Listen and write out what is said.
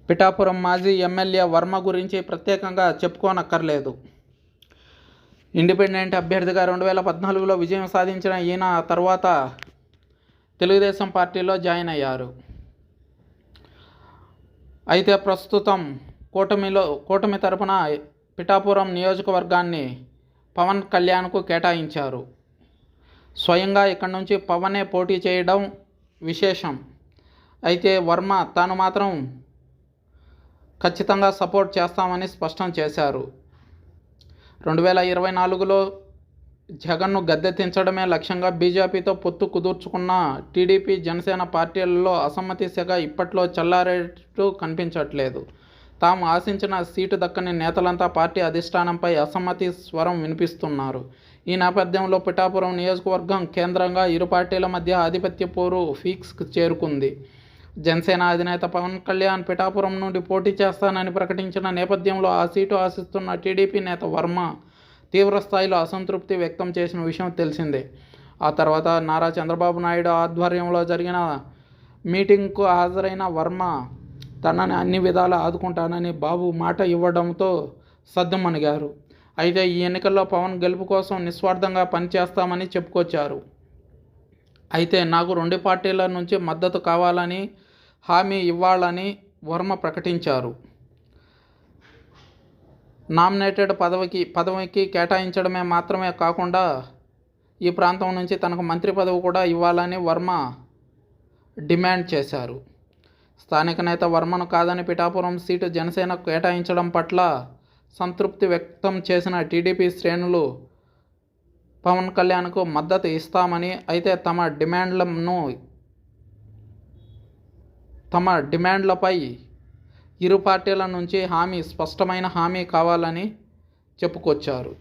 పిఠాపురం మాజీ ఎమ్మెల్యే వర్మ గురించి ప్రత్యేకంగా చెప్పుకోనక్కర్లేదు. ఇండిపెండెంట్ అభ్యర్థిగా 2014లో విజయం సాధించిన ఈయన తర్వాత తెలుగుదేశం పార్టీలో జాయిన్ అయ్యారు. అయితే ప్రస్తుతం కూటమి తరపున పిఠాపురం నియోజకవర్గాన్ని పవన్ కళ్యాణ్కు కేటాయించారు. స్వయంగా ఇక్కడి నుంచి పవనే పోటీ చేయడం విశేషం. అయితే వర్మ తాను మాత్రం ఖచ్చితంగా సపోర్ట్ చేస్తామని స్పష్టం చేశారు. 2024లో జగన్ను గద్దెదించడమే లక్ష్యంగా బీజేపీతో పొత్తు కుదుర్చుకున్న టీడీపీ, జనసేన పార్టీలలో అసమ్మతి సెగ ఇప్పట్లో చల్లారేట్టు కనిపించట్లేదు. తాము ఆశించిన సీటు దక్కని నేతలంతా పార్టీ అధిష్టానంపై అసమ్మతి స్వరం వినిపిస్తున్నారు. ఈ నేపథ్యంలో పిఠాపురం నియోజకవర్గం కేంద్రంగా ఇరు పార్టీల మధ్య ఆధిపత్య పోరు పీక్స్కు చేరుకుంది. జనసేన అధినేత పవన్ కళ్యాణ్ పిఠాపురం నుండి పోటీ చేస్తానని ప్రకటించిన నేపథ్యంలో ఆ సీటు ఆశిస్తున్న టీడీపీ నేత వర్మ తీవ్రస్థాయిలో అసంతృప్తి వ్యక్తం చేసిన విషయం తెలిసిందే. ఆ తర్వాత నారా చంద్రబాబు నాయుడు ఆధ్వర్యంలో జరిగిన మీటింగ్కు హాజరైన వర్మ తనని అన్ని విధాలా ఆదుకుంటానని బాబు మాట ఇవ్వడంతో సద్దుమణిగారు. అయితే ఈ ఎన్నికల్లో పవన్ గెలుపు కోసం నిస్వార్థంగా పనిచేస్తామని చెప్పుకొచ్చారు. అయితే నాకు రెండు పార్టీల నుంచి మద్దతు కావాలని హామీ ఇవ్వాలని వర్మ ప్రకటించారు. నామినేటెడ్ పదవికి కేటాయించడమే మాత్రమే కాకుండా ఈ ప్రాంతం నుంచి తనకు మంత్రి పదవి కూడా ఇవ్వాలని వర్మ డిమాండ్ చేశారు. స్థానిక నేత వర్మను కాదని పిఠాపురం సీటు జనసేనకు కేటాయించడం పట్ల సంతృప్తి వ్యక్తం చేసిన టీడీపీ శ్రేణులు పవన్ కళ్యాణ్కు మద్దతు ఇస్తామని, అయితే తమ డిమాండ్లపై ఇరు పార్టీల నుంచి స్పష్టమైన హామీ కావాలని చెప్పుకొచ్చారు.